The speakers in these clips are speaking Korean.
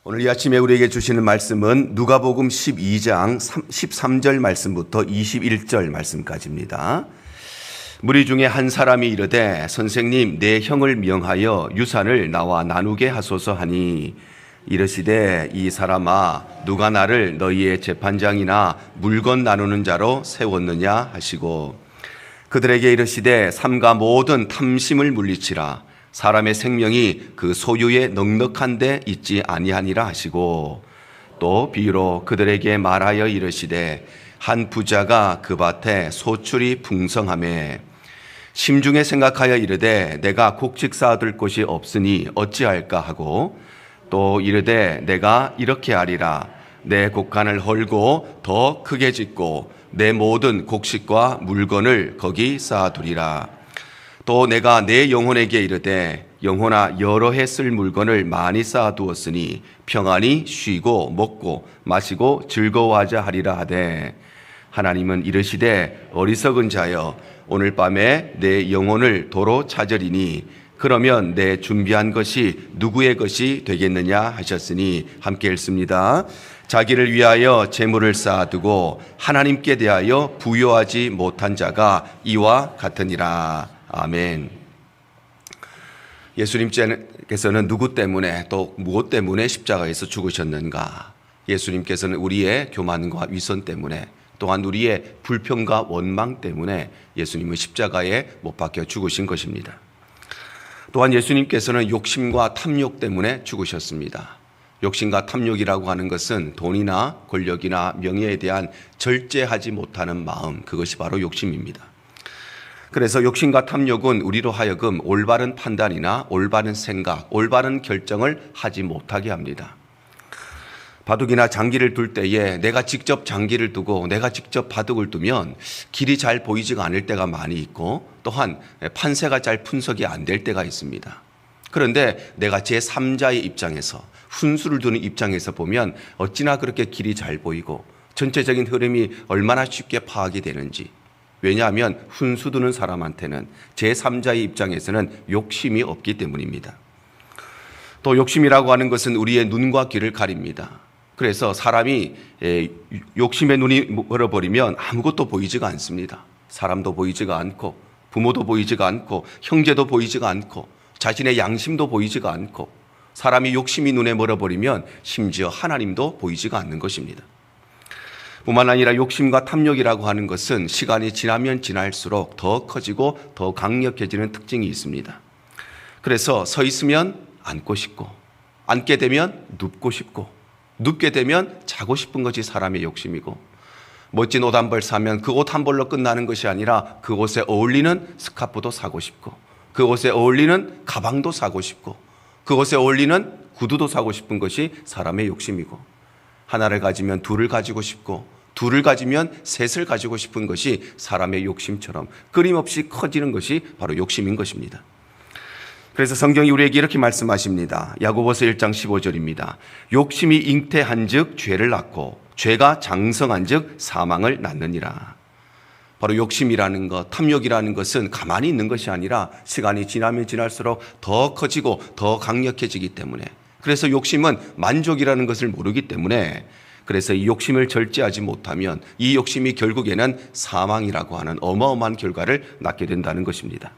오늘 이 아침에 우리에게 주시는 말씀은 누가복음 12장 13절 말씀부터 21절 말씀까지입니다. 무리 중에 한 사람이 이르되 선생님 내 형을 명하여 유산을 나와 나누게 하소서 하니 이르시되 이 사람아 누가 나를 너희의 재판장이나 물건 나누는 자로 세웠느냐 하시고 그들에게 이르시되 삼가 모든 탐심을 물리치라 사람의 생명이 그 소유에 넉넉한 데 있지 아니하니라 하시고 또 비유로 그들에게 말하여 이르시되 한 부자가 그 밭에 소출이 풍성하매 심중에 생각하여 이르되 내가 곡식 쌓아둘 곳이 없으니 어찌할까 하고 또 이르되 내가 이렇게 하리라 내 곡간을 헐고 더 크게 짓고 내 모든 곡식과 물건을 거기 쌓아두리라. 또 내가 내 영혼에게 이르되 영혼아 여러 해 쓸 물건을 많이 쌓아두었으니 평안히 쉬고 먹고 마시고 즐거워하자 하리라 하되 하나님은 이르시되 어리석은 자여 오늘 밤에 내 영혼을 도로 찾으리니 그러면 내 준비한 것이 누구의 것이 되겠느냐 하셨으니 함께 읽습니다. 자기를 위하여 재물을 쌓아두고 하나님께 대하여 부요하지 못한 자가 이와 같으니라. 아멘. 예수님께서는 누구 때문에 또 무엇 때문에 십자가에서 죽으셨는가? 예수님께서는 우리의 교만과 위선 때문에 또한 우리의 불평과 원망 때문에 예수님은 십자가에 못 박혀 죽으신 것입니다. 또한 예수님께서는 욕심과 탐욕 때문에 죽으셨습니다. 욕심과 탐욕이라고 하는 것은 돈이나 권력이나 명예에 대한 절제하지 못하는 마음, 그것이 바로 욕심입니다. 그래서 욕심과 탐욕은 우리로 하여금 올바른 판단이나 올바른 생각, 올바른 결정을 하지 못하게 합니다. 바둑이나 장기를 둘 때에 내가 직접 장기를 두고 내가 직접 바둑을 두면 길이 잘 보이지가 않을 때가 많이 있고 또한 판세가 잘 분석이 안 될 때가 있습니다. 그런데 내가 제3자의 입장에서 훈수를 두는 입장에서 보면 어찌나 그렇게 길이 잘 보이고 전체적인 흐름이 얼마나 쉽게 파악이 되는지. 왜냐하면 훈수 두는 사람한테는 제3자의 입장에서는 욕심이 없기 때문입니다. 또 욕심이라고 하는 것은 우리의 눈과 귀를 가립니다. 그래서 사람이 욕심의 눈이 멀어버리면 아무것도 보이지가 않습니다. 사람도 보이지가 않고 부모도 보이지가 않고 형제도 보이지가 않고 자신의 양심도 보이지가 않고 사람이 욕심이 눈에 멀어버리면 심지어 하나님도 보이지가 않는 것입니다. 뿐만 아니라 욕심과 탐욕이라고 하는 것은 시간이 지나면 지날수록 더 커지고 더 강력해지는 특징이 있습니다. 그래서 서 있으면 앉고 싶고 앉게 되면 눕고 싶고 눕게 되면 자고 싶은 것이 사람의 욕심이고 멋진 옷 한 벌 사면 그 옷 한 벌로 끝나는 것이 아니라 그 옷에 어울리는 스카프도 사고 싶고 그 옷에 어울리는 가방도 사고 싶고 그 옷에 어울리는 구두도 사고 싶은 것이 사람의 욕심이고 하나를 가지면 둘을 가지고 싶고 둘을 가지면 셋을 가지고 싶은 것이 사람의 욕심처럼 끊임없이 커지는 것이 바로 욕심인 것입니다. 그래서 성경이 우리에게 이렇게 말씀하십니다. 야고보서 1장 15절입니다. 욕심이 잉태한 즉 죄를 낳고 죄가 장성한 즉 사망을 낳느니라. 바로 욕심이라는 것, 탐욕이라는 것은 가만히 있는 것이 아니라 시간이 지나면 지날수록 더 커지고 더 강력해지기 때문에 그래서 욕심은 만족이라는 것을 모르기 때문에 그래서 이 욕심을 절제하지 못하면 이 욕심이 결국에는 사망이라고 하는 어마어마한 결과를 낳게 된다는 것입니다.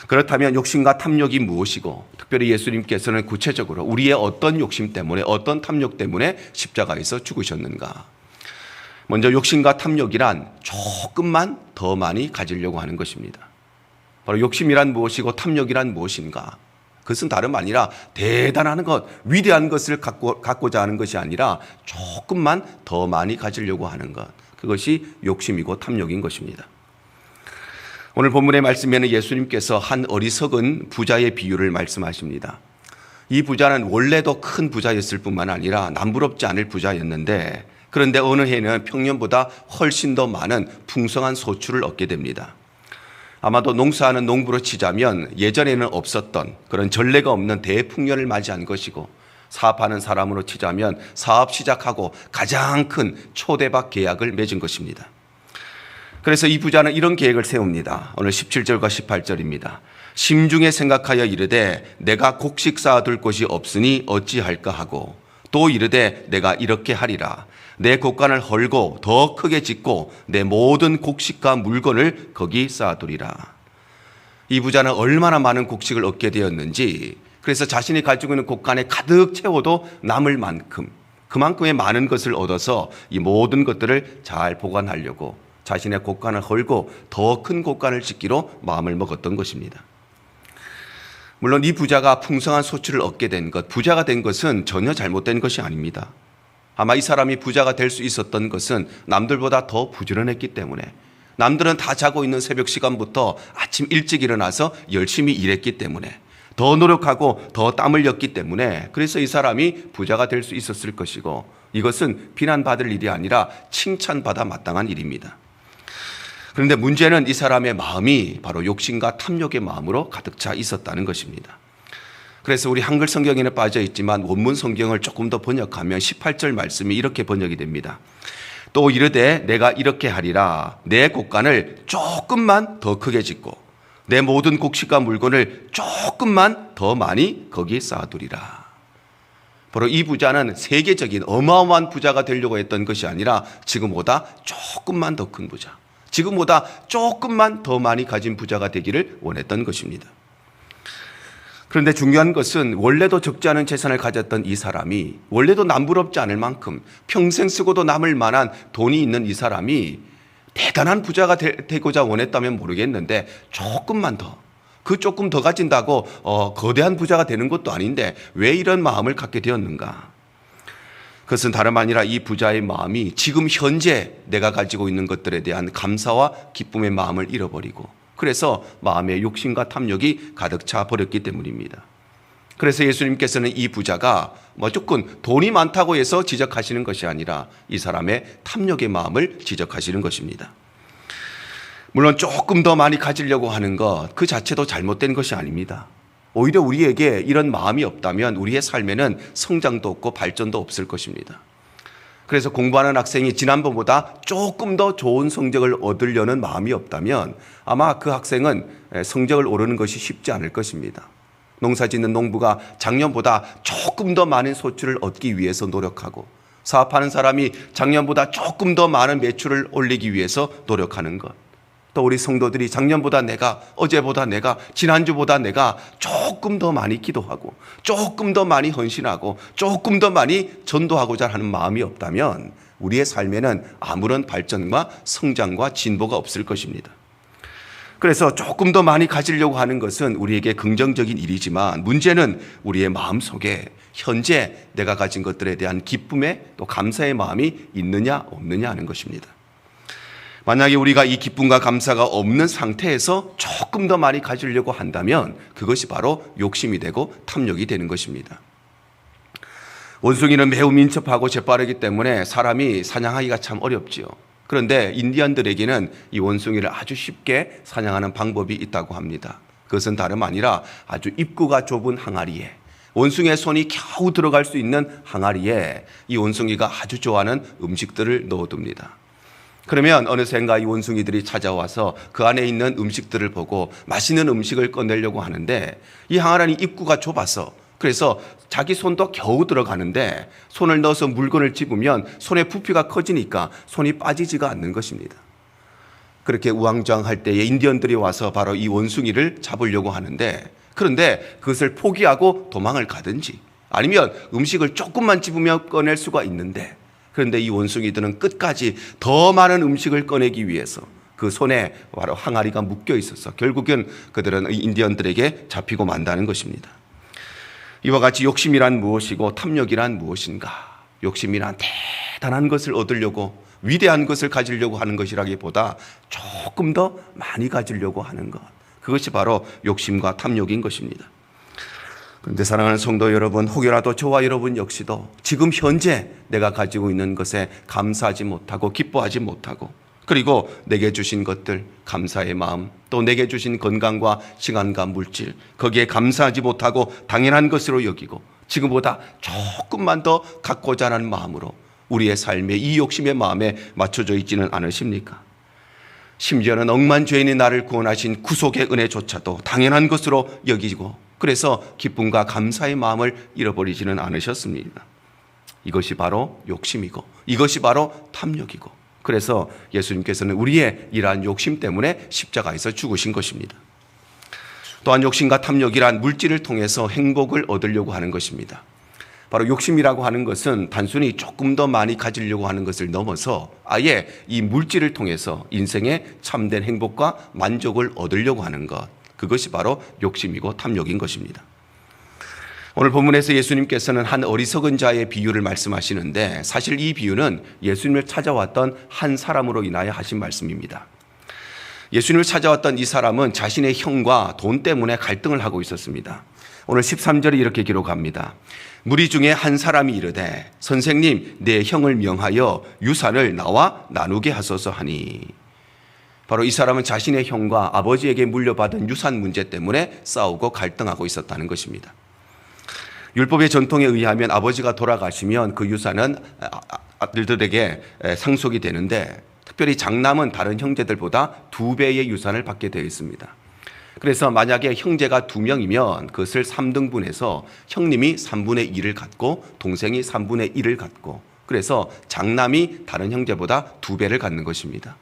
그렇다면 욕심과 탐욕이 무엇이고 특별히 예수님께서는 구체적으로 우리의 어떤 욕심 때문에 어떤 탐욕 때문에 십자가에서 죽으셨는가? 먼저 욕심과 탐욕이란 조금만 더 많이 가지려고 하는 것입니다. 바로 욕심이란 무엇이고 탐욕이란 무엇인가? 그것은 다름 아니라 대단한 것, 위대한 것을 갖고자 하는 것이 아니라 조금만 더 많이 가지려고 하는 것. 그것이 욕심이고 탐욕인 것입니다. 오늘 본문의 말씀에는 예수님께서 한 어리석은 부자의 비유를 말씀하십니다. 이 부자는 원래도 큰 부자였을 뿐만 아니라 남부럽지 않을 부자였는데 그런데 어느 해는 평년보다 훨씬 더 많은 풍성한 소출을 얻게 됩니다. 아마도 농사하는 농부로 치자면 예전에는 없었던 그런 전례가 없는 대풍년을 맞이한 것이고 사업하는 사람으로 치자면 사업 시작하고 가장 큰 초대박 계약을 맺은 것입니다. 그래서 이 부자는 이런 계획을 세웁니다. 오늘 17절과 18절입니다. 심중에 생각하여 이르되 내가 곡식 쌓아둘 곳이 없으니 어찌할까 하고 또 이르되 내가 이렇게 하리라. 내 곡간을 헐고 더 크게 짓고 내 모든 곡식과 물건을 거기 쌓아두리라. 이 부자는 얼마나 많은 곡식을 얻게 되었는지, 그래서 자신이 가지고 있는 곡간에 가득 채워도 남을 만큼 그만큼의 많은 것을 얻어서 이 모든 것들을 잘 보관하려고 자신의 곡간을 헐고 더 큰 곡간을 짓기로 마음을 먹었던 것입니다. 물론 이 부자가 풍성한 소출을 얻게 된 것, 부자가 된 것은 전혀 잘못된 것이 아닙니다. 아마 이 사람이 부자가 될 수 있었던 것은 남들보다 더 부지런했기 때문에, 남들은 다 자고 있는 새벽 시간부터 아침 일찍 일어나서 열심히 일했기 때문에, 더 노력하고 더 땀을 흘렸기 때문에, 그래서 이 사람이 부자가 될 수 있었을 것이고, 이것은 비난받을 일이 아니라 칭찬받아 마땅한 일입니다. 그런데 문제는 이 사람의 마음이 바로 욕심과 탐욕의 마음으로 가득 차 있었다는 것입니다. 그래서 우리 한글 성경에는 빠져 있지만 원문 성경을 조금 더 번역하면 18절 말씀이 이렇게 번역이 됩니다. 또 이르되 내가 이렇게 하리라. 내 곡간을 조금만 더 크게 짓고 내 모든 곡식과 물건을 조금만 더 많이 거기에 쌓아두리라. 바로 이 부자는 세계적인 어마어마한 부자가 되려고 했던 것이 아니라 지금보다 조금만 더 큰 부자, 지금보다 조금만 더 많이 가진 부자가 되기를 원했던 것입니다. 그런데 중요한 것은 원래도 적지 않은 재산을 가졌던 이 사람이, 원래도 남부럽지 않을 만큼 평생 쓰고도 남을 만한 돈이 있는 이 사람이 대단한 부자가 되고자 원했다면 모르겠는데, 조금만 더, 그 조금 더 가진다고 거대한 부자가 되는 것도 아닌데 왜 이런 마음을 갖게 되었는가? 그것은 다름 아니라 이 부자의 마음이 지금 현재 내가 가지고 있는 것들에 대한 감사와 기쁨의 마음을 잃어버리고, 그래서 마음에 욕심과 탐욕이 가득 차 버렸기 때문입니다. 그래서 예수님께서는 이 부자가 무조건 돈이 많다고 해서 지적하시는 것이 아니라 이 사람의 탐욕의 마음을 지적하시는 것입니다. 물론 조금 더 많이 가지려고 하는 것 그 자체도 잘못된 것이 아닙니다. 오히려 우리에게 이런 마음이 없다면 우리의 삶에는 성장도 없고 발전도 없을 것입니다. 그래서 공부하는 학생이 지난번보다 조금 더 좋은 성적을 얻으려는 마음이 없다면 아마 그 학생은 성적을 오르는 것이 쉽지 않을 것입니다. 농사짓는 농부가 작년보다 조금 더 많은 소출을 얻기 위해서 노력하고, 사업하는 사람이 작년보다 조금 더 많은 매출을 올리기 위해서 노력하는 것, 또 우리 성도들이 작년보다 내가, 어제보다 내가, 지난주보다 내가 조금 더 많이 기도하고 조금 더 많이 헌신하고 조금 더 많이 전도하고자 하는 마음이 없다면 우리의 삶에는 아무런 발전과 성장과 진보가 없을 것입니다. 그래서 조금 더 많이 가지려고 하는 것은 우리에게 긍정적인 일이지만, 문제는 우리의 마음속에 현재 내가 가진 것들에 대한 기쁨의 또 감사의 마음이 있느냐 없느냐 하는 것입니다. 만약에 우리가 이 기쁨과 감사가 없는 상태에서 조금 더 많이 가지려고 한다면 그것이 바로 욕심이 되고 탐욕이 되는 것입니다. 원숭이는 매우 민첩하고 재빠르기 때문에 사람이 사냥하기가 참 어렵지요. 그런데 인디언들에게는 이 원숭이를 아주 쉽게 사냥하는 방법이 있다고 합니다. 그것은 다름 아니라 아주 입구가 좁은 항아리에, 원숭이의 손이 겨우 들어갈 수 있는 항아리에 이 원숭이가 아주 좋아하는 음식들을 넣어둡니다. 그러면 어느샌가 이 원숭이들이 찾아와서 그 안에 있는 음식들을 보고 맛있는 음식을 꺼내려고 하는데, 이 항아리 입구가 좁아서, 그래서 자기 손도 겨우 들어가는데 손을 넣어서 물건을 집으면 손의 부피가 커지니까 손이 빠지지가 않는 것입니다. 그렇게 우왕좌왕할 때에 인디언들이 와서 바로 이 원숭이를 잡으려고 하는데, 그런데 그것을 포기하고 도망을 가든지 아니면 음식을 조금만 집으면 꺼낼 수가 있는데, 그런데 이 원숭이들은 끝까지 더 많은 음식을 꺼내기 위해서 그 손에 바로 항아리가 묶여 있어서 결국은 그들은 인디언들에게 잡히고 만다는 것입니다. 이와 같이 욕심이란 무엇이고 탐욕이란 무엇인가? 욕심이란 대단한 것을 얻으려고, 위대한 것을 가지려고 하는 것이라기보다 조금 더 많이 가지려고 하는 것, 그것이 바로 욕심과 탐욕인 것입니다. 그런데 사랑하는 성도 여러분, 혹여라도 저와 여러분 역시도 지금 현재 내가 가지고 있는 것에 감사하지 못하고 기뻐하지 못하고, 그리고 내게 주신 것들, 감사의 마음, 또 내게 주신 건강과 시간과 물질, 거기에 감사하지 못하고 당연한 것으로 여기고 지금보다 조금만 더 갖고자 하는 마음으로 우리의 삶에 이 욕심의 마음에 맞춰져 있지는 않으십니까? 심지어는 억만 죄인이 나를 구원하신 구속의 은혜조차도 당연한 것으로 여기고 그래서 기쁨과 감사의 마음을 잃어버리지는 않으셨습니다. 이것이 바로 욕심이고 이것이 바로 탐욕이고 그래서 예수님께서는 우리의 이러한 욕심 때문에 십자가에서 죽으신 것입니다. 또한 욕심과 탐욕이란 물질을 통해서 행복을 얻으려고 하는 것입니다. 바로 욕심이라고 하는 것은 단순히 조금 더 많이 가지려고 하는 것을 넘어서 아예 이 물질을 통해서 인생의 참된 행복과 만족을 얻으려고 하는 것, 그것이 바로 욕심이고 탐욕인 것입니다. 오늘 본문에서 예수님께서는 한 어리석은 자의 비유를 말씀하시는데 사실 이 비유는 예수님을 찾아왔던 한 사람으로 인하여 하신 말씀입니다. 예수님을 찾아왔던 이 사람은 자신의 형과 돈 때문에 갈등을 하고 있었습니다. 오늘 13절에 이렇게 기록합니다. 무리 중에 한 사람이 이르되 선생님 내 형을 명하여 유산을 나와 나누게 하소서 하니 바로 이 사람은 자신의 형과 아버지에게 물려받은 유산 문제 때문에 싸우고 갈등하고 있었다는 것입니다. 율법의 전통에 의하면 아버지가 돌아가시면 그 유산은 아들들에게 상속이 되는데 특별히 장남은 다른 형제들보다 2배의 유산을 받게 되어 있습니다. 그래서 만약에 형제가 2명이면 그것을 3등분해서 형님이 3분의 1을 갖고 동생이 3분의 1을 갖고 그래서 장남이 다른 형제보다 2배를 갖는 것입니다.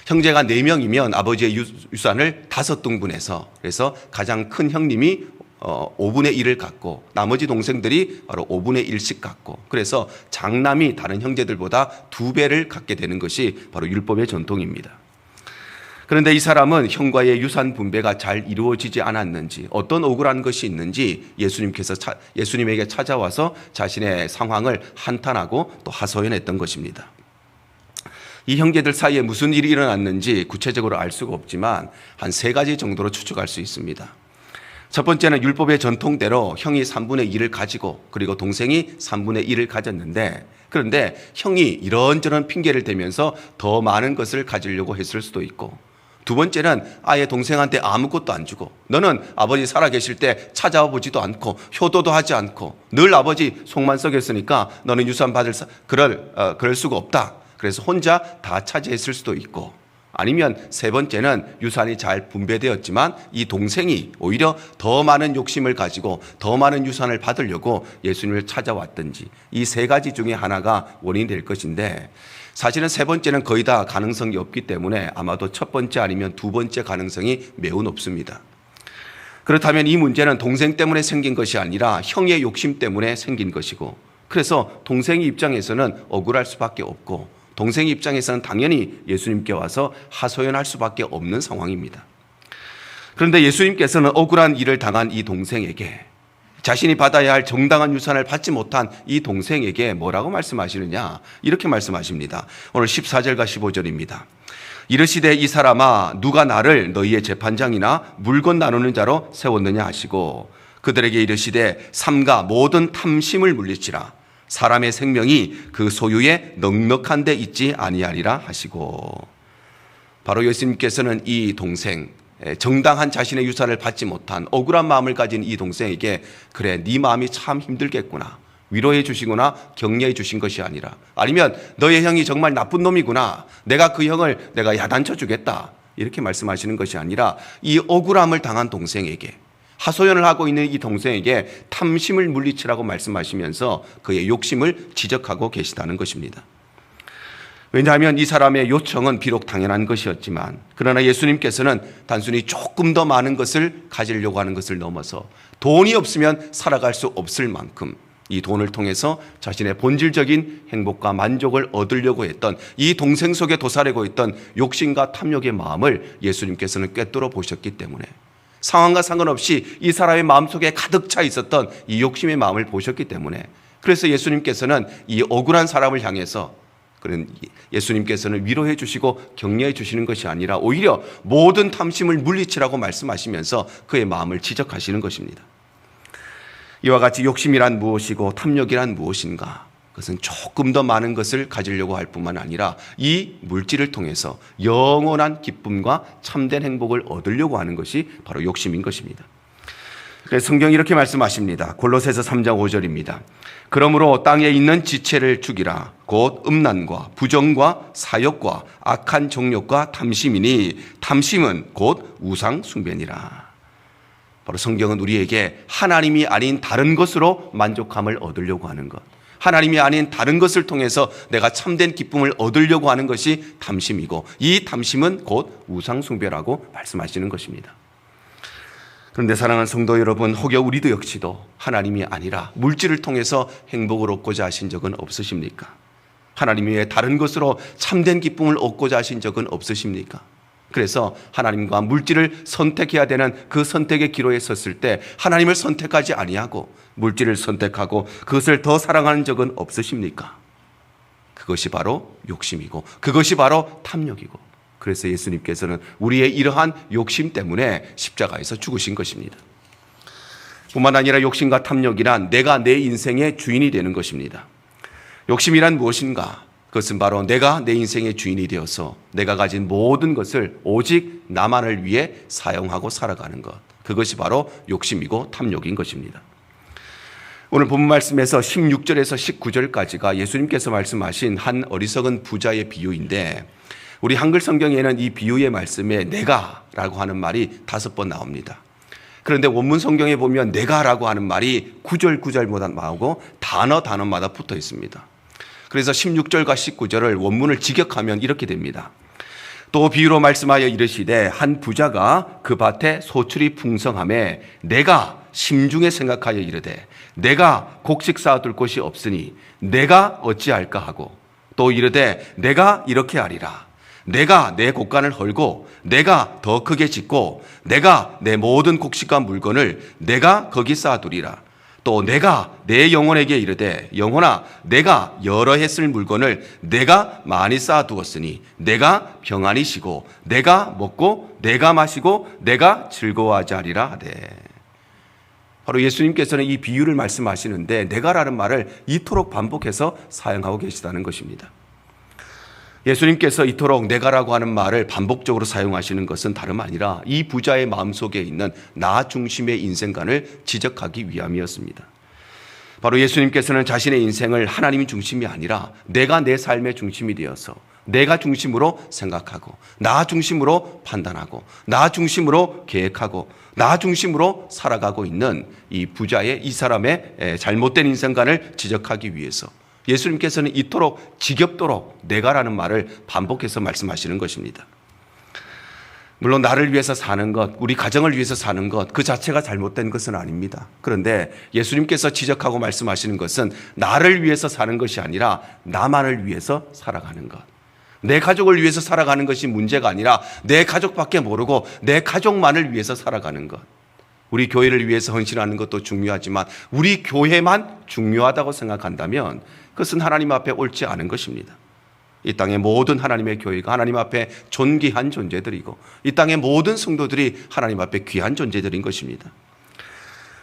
형제가 4명이면 아버지의 유산을 5등분해서 그래서 가장 큰 형님이 5분의 1을 갖고 나머지 동생들이 바로 5분의 1씩 갖고 그래서 장남이 다른 형제들보다 2배를 갖게 되는 것이 바로 율법의 전통입니다. 그런데 이 사람은 형과의 유산 분배가 잘 이루어지지 않았는지 어떤 억울한 것이 있는지 예수님에게 찾아와서 자신의 상황을 한탄하고 또 하소연했던 것입니다. 이 형제들 사이에 무슨 일이 일어났는지 구체적으로 알 수가 없지만 한 3가지 정도로 추측할 수 있습니다. 첫 번째는 율법의 전통대로 형이 3분의 1을 가지고 그리고 동생이 3분의 1을 가졌는데 그런데 형이 이런저런 핑계를 대면서 더 많은 것을 가지려고 했을 수도 있고 두 번째는 아예 동생한테 아무것도 안 주고 너는 아버지 살아계실 때 찾아와 보지도 않고 효도도 하지 않고 늘 아버지 속만 썩였으니까 너는 유산 받을 그럴 수가 없다. 그래서 혼자 다 차지했을 수도 있고 아니면 세 번째는 유산이 잘 분배되었지만 이 동생이 오히려 더 많은 욕심을 가지고 더 많은 유산을 받으려고 예수님을 찾아왔든지 이 3가지 중에 하나가 원인이 될 것인데 사실은 세 번째는 거의 다 가능성이 없기 때문에 아마도 첫 번째 아니면 두 번째 가능성이 매우 높습니다. 그렇다면 이 문제는 동생 때문에 생긴 것이 아니라 형의 욕심 때문에 생긴 것이고 그래서 동생의 입장에서는 억울할 수밖에 없고 동생의 입장에서는 당연히 예수님께 와서 하소연할 수밖에 없는 상황입니다. 그런데 예수님께서는 억울한 일을 당한 이 동생에게 자신이 받아야 할 정당한 유산을 받지 못한 이 동생에게 뭐라고 말씀하시느냐 이렇게 말씀하십니다. 오늘 14절과 15절입니다. 이르시되 이 사람아 누가 나를 너희의 재판장이나 물건 나누는 자로 세웠느냐 하시고 그들에게 이르시되 삼가 모든 탐심을 물리치라 사람의 생명이 그 소유에 넉넉한 데 있지 아니하리라 하시고 바로 예수님께서는 이 동생 정당한 자신의 유산을 받지 못한 억울한 마음을 가진 이 동생에게 그래 네 마음이 참 힘들겠구나 위로해 주시거나 격려해 주신 것이 아니라 아니면 너의 형이 정말 나쁜 놈이구나 내가 그 형을 내가 야단쳐 주겠다 이렇게 말씀하시는 것이 아니라 이 억울함을 당한 동생에게 하소연을 하고 있는 이 동생에게 탐심을 물리치라고 말씀하시면서 그의 욕심을 지적하고 계시다는 것입니다. 왜냐하면 이 사람의 요청은 비록 당연한 것이었지만 그러나 예수님께서는 단순히 조금 더 많은 것을 가지려고 하는 것을 넘어서 돈이 없으면 살아갈 수 없을 만큼 이 돈을 통해서 자신의 본질적인 행복과 만족을 얻으려고 했던 이 동생 속에 도사리고 있던 욕심과 탐욕의 마음을 예수님께서는 꿰뚫어 보셨기 때문에 상황과 상관없이 이 사람의 마음속에 가득 차 있었던 이 욕심의 마음을 보셨기 때문에 그래서 예수님께서는 이 억울한 사람을 향해서 예수님께서는 위로해 주시고 격려해 주시는 것이 아니라 오히려 모든 탐심을 물리치라고 말씀하시면서 그의 마음을 지적하시는 것입니다. 이와 같이 욕심이란 무엇이고 탐욕이란 무엇인가? 그것은 조금 더 많은 것을 가지려고 할 뿐만 아니라 이 물질을 통해서 영원한 기쁨과 참된 행복을 얻으려고 하는 것이 바로 욕심인 것입니다. 그래서 성경이 이렇게 말씀하십니다. 골로새서 3장 5절입니다. 그러므로 땅에 있는 지체를 죽이라. 곧 음란과 부정과 사욕과 악한 정욕과 탐심이니 탐심은 곧 우상 숭배니라. 바로 성경은 우리에게 하나님이 아닌 다른 것으로 만족함을 얻으려고 하는 것, 하나님이 아닌 다른 것을 통해서 내가 참된 기쁨을 얻으려고 하는 것이 탐심이고, 이 탐심은 곧 우상 숭배라고 말씀하시는 것입니다. 그런데 사랑하는 성도 여러분, 혹여 우리도 역시도 하나님이 아니라 물질을 통해서 행복을 얻고자 하신 적은 없으십니까? 하나님 외에 다른 것으로 참된 기쁨을 얻고자 하신 적은 없으십니까? 그래서 하나님과 물질을 선택해야 되는 그 선택의 기로에 섰을 때 하나님을 선택하지 아니하고 물질을 선택하고 그것을 더 사랑하는 적은 없으십니까? 그것이 바로 욕심이고 그것이 바로 탐욕이고, 그래서 예수님께서는 우리의 이러한 욕심 때문에 십자가에서 죽으신 것입니다. 뿐만 아니라 욕심과 탐욕이란 내가 내 인생의 주인이 되는 것입니다. 욕심이란 무엇인가? 그것은 바로 내가 내 인생의 주인이 되어서 내가 가진 모든 것을 오직 나만을 위해 사용하고 살아가는 것, 그것이 바로 욕심이고 탐욕인 것입니다. 오늘 본문 말씀에서 16절에서 19절까지가 예수님께서 말씀하신 한 어리석은 부자의 비유인데, 우리 한글 성경에는 이 비유의 말씀에 내가라고 하는 말이 5번 나옵니다. 그런데 원문 성경에 보면 내가라고 하는 말이 구절마다 나오고 단어마다 붙어 있습니다. 그래서 16절과 19절을 원문을 직역하면 이렇게 됩니다. 또 비유로 말씀하여 이르시되 한 부자가 그 밭에 소출이 풍성하매 내가 심중에 생각하여 이르되 내가 곡식 쌓아둘 곳이 없으니 내가 어찌할까 하고, 또 이르되 내가 이렇게 하리라. 내가 내 곡간을 헐고 내가 더 크게 짓고 내가 내 모든 곡식과 물건을 내가 거기 쌓아두리라. 또 내가 내 영혼에게 이르되 영혼아 내가 여러 해 쓸 물건을 내가 많이 쌓아두었으니 내가 평안히 쉬고 내가 먹고 내가 마시고 내가 즐거워하지 하리라 하되. 바로 예수님께서는 이 비유를 말씀하시는데 내가라는 말을 이토록 반복해서 사용하고 계시다는 것입니다. 예수님께서 이토록 내가라고 하는 말을 반복적으로 사용하시는 것은 다름 아니라 이 부자의 마음속에 있는 나 중심의 인생관을 지적하기 위함이었습니다. 바로 예수님께서는 자신의 인생을 하나님 중심이 아니라 내가 내 삶의 중심이 되어서 내가 중심으로 생각하고 나 중심으로 판단하고 나 중심으로 계획하고 나 중심으로 살아가고 있는 이 부자의, 이 사람의 잘못된 인생관을 지적하기 위해서 예수님께서는 이토록 지겹도록 내가라는 말을 반복해서 말씀하시는 것입니다. 물론 나를 위해서 사는 것, 우리 가정을 위해서 사는 것, 그 자체가 잘못된 것은 아닙니다. 그런데 예수님께서 지적하고 말씀하시는 것은 나를 위해서 사는 것이 아니라 나만을 위해서 살아가는 것, 내 가족을 위해서 살아가는 것이 문제가 아니라 내 가족밖에 모르고 내 가족만을 위해서 살아가는 것. 우리 교회를 위해서 헌신하는 것도 중요하지만 우리 교회만 중요하다고 생각한다면 그것은 하나님 앞에 옳지 않은 것입니다. 이 땅의 모든 하나님의 교회가 하나님 앞에 존귀한 존재들이고 이 땅의 모든 성도들이 하나님 앞에 귀한 존재들인 것입니다.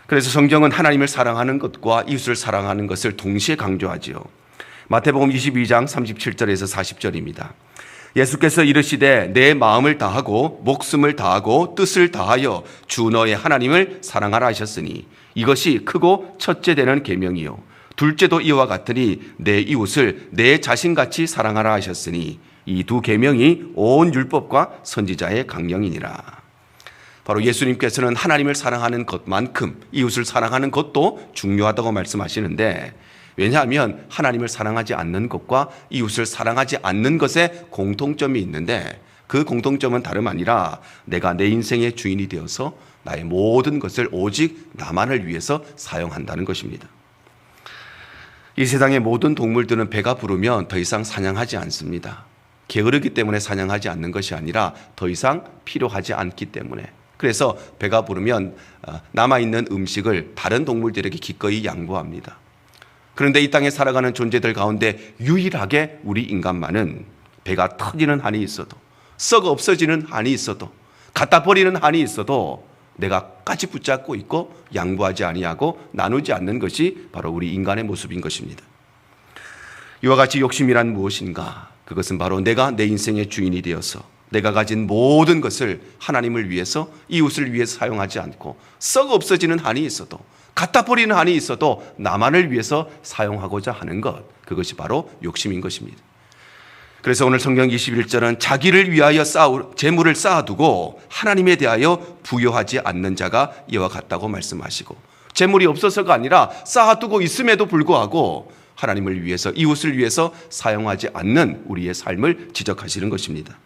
그래서 성경은 하나님을 사랑하는 것과 이웃을 사랑하는 것을 동시에 강조하지요. 마태복음 22장 37절에서 40절입니다. 예수께서 이르시되 내 마음을 다하고 목숨을 다하고 뜻을 다하여 주 너의 하나님을 사랑하라 하셨으니 이것이 크고 첫째 되는 계명이요 둘째도 이와 같으니 내 이웃을 내 자신같이 사랑하라 하셨으니 이 두 계명이 온 율법과 선지자의 강령이니라. 바로 예수님께서는 하나님을 사랑하는 것만큼 이웃을 사랑하는 것도 중요하다고 말씀하시는데, 왜냐하면 하나님을 사랑하지 않는 것과 이웃을 사랑하지 않는 것에 공통점이 있는데 그 공통점은 다름 아니라 내가 내 인생의 주인이 되어서 나의 모든 것을 오직 나만을 위해서 사용한다는 것입니다. 이 세상의 모든 동물들은 배가 부르면 더 이상 사냥하지 않습니다. 게으르기 때문에 사냥하지 않는 것이 아니라 더 이상 필요하지 않기 때문에. 그래서 배가 부르면 남아있는 음식을 다른 동물들에게 기꺼이 양보합니다. 그런데 이 땅에 살아가는 존재들 가운데 유일하게 우리 인간만은 배가 터지는 한이 있어도, 썩어 없어지는 한이 있어도, 갖다 버리는 한이 있어도 내가 까지 붙잡고 있고 양보하지 아니하고 나누지 않는 것이 바로 우리 인간의 모습인 것입니다. 이와 같이 욕심이란 무엇인가? 그것은 바로 내가 내 인생의 주인이 되어서 내가 가진 모든 것을 하나님을 위해서, 이웃을 위해서 사용하지 않고 썩 없어지는 한이 있어도, 갖다 버리는 한이 있어도 나만을 위해서 사용하고자 하는 것, 그것이 바로 욕심인 것입니다. 그래서 오늘 성경 21절은 자기를 위하여 재물을 쌓아두고 하나님에 대하여 부여하지 않는 자가 이와 같다고 말씀하시고, 재물이 없어서가 아니라 쌓아두고 있음에도 불구하고 하나님을 위해서, 이웃을 위해서 사용하지 않는 우리의 삶을 지적하시는 것입니다.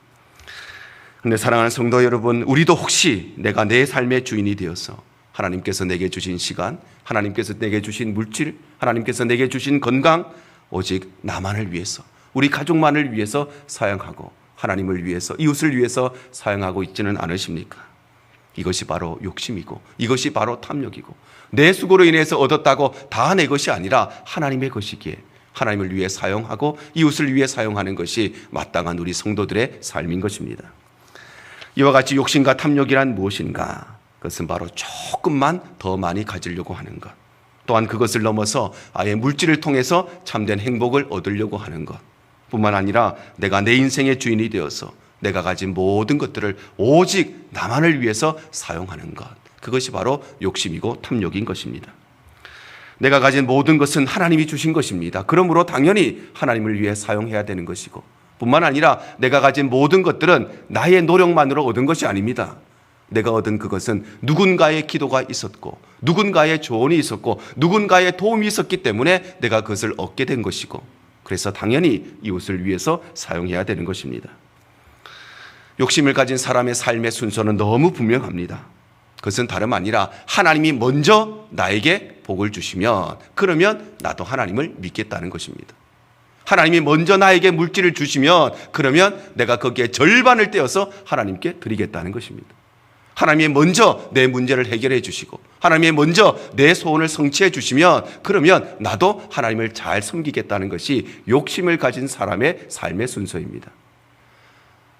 그런데 사랑하는 성도 여러분, 우리도 혹시 내가 내 삶의 주인이 되어서 하나님께서 내게 주신 시간, 하나님께서 내게 주신 물질, 하나님께서 내게 주신 건강, 오직 나만을 위해서, 우리 가족만을 위해서 사용하고 하나님을 위해서, 이웃을 위해서 사용하고 있지는 않으십니까? 이것이 바로 욕심이고, 이것이 바로 탐욕이고, 내 수고로 인해서 얻었다고 다 내 것이 아니라 하나님의 것이기에 하나님을 위해 사용하고 이웃을 위해 사용하는 것이 마땅한 우리 성도들의 삶인 것입니다. 이와 같이 욕심과 탐욕이란 무엇인가? 그것은 바로 조금만 더 많이 가지려고 하는 것, 또한 그것을 넘어서 아예 물질을 통해서 참된 행복을 얻으려고 하는 것 뿐만 아니라 내가 내 인생의 주인이 되어서 내가 가진 모든 것들을 오직 나만을 위해서 사용하는 것, 그것이 바로 욕심이고 탐욕인 것입니다. 내가 가진 모든 것은 하나님이 주신 것입니다. 그러므로 당연히 하나님을 위해 사용해야 되는 것이고, 뿐만 아니라 내가 가진 모든 것들은 나의 노력만으로 얻은 것이 아닙니다. 내가 얻은 그것은 누군가의 기도가 있었고, 누군가의 조언이 있었고, 누군가의 도움이 있었기 때문에 내가 그것을 얻게 된 것이고, 그래서 당연히 이웃을 위해서 사용해야 되는 것입니다. 욕심을 가진 사람의 삶의 순서는 너무 분명합니다. 그것은 다름 아니라 하나님이 먼저 나에게 복을 주시면, 그러면 나도 하나님을 믿겠다는 것입니다. 하나님이 먼저 나에게 물질을 주시면, 그러면 내가 거기에 절반을 떼어서 하나님께 드리겠다는 것입니다. 하나님이 먼저 내 문제를 해결해 주시고, 하나님이 먼저 내 소원을 성취해 주시면, 그러면 나도 하나님을 잘 섬기겠다는 것이 욕심을 가진 사람의 삶의 순서입니다.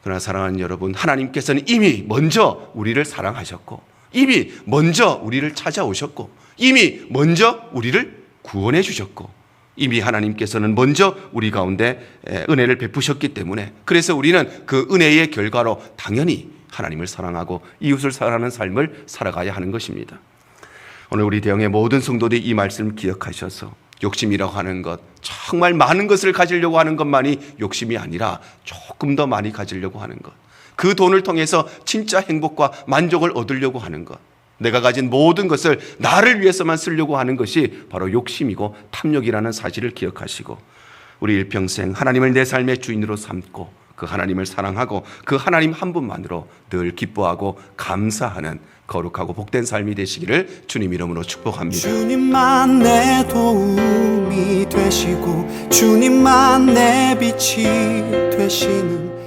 그러나 사랑하는 여러분, 하나님께서는 이미 먼저 우리를 사랑하셨고, 이미 먼저 우리를 찾아오셨고, 이미 먼저 우리를 구원해 주셨고, 이미 하나님께서는 먼저 우리 가운데 은혜를 베푸셨기 때문에, 그래서 우리는 그 은혜의 결과로 당연히 하나님을 사랑하고 이웃을 사랑하는 삶을 살아가야 하는 것입니다. 오늘 우리 대형의 모든 성도들이 이 말씀을 기억하셔서 욕심이라고 하는 것, 정말 많은 것을 가지려고 하는 것만이 욕심이 아니라 조금 더 많이 가지려고 하는 것, 그 돈을 통해서 진짜 행복과 만족을 얻으려고 하는 것, 내가 가진 모든 것을 나를 위해서만 쓰려고 하는 것이 바로 욕심이고 탐욕이라는 사실을 기억하시고, 우리 일평생 하나님을 내 삶의 주인으로 삼고 그 하나님을 사랑하고 그 하나님 한 분만으로 늘 기뻐하고 감사하는 거룩하고 복된 삶이 되시기를 주님 이름으로 축복합니다. 주님만 내 도움이 되시고 주님만 내 빛이 되시는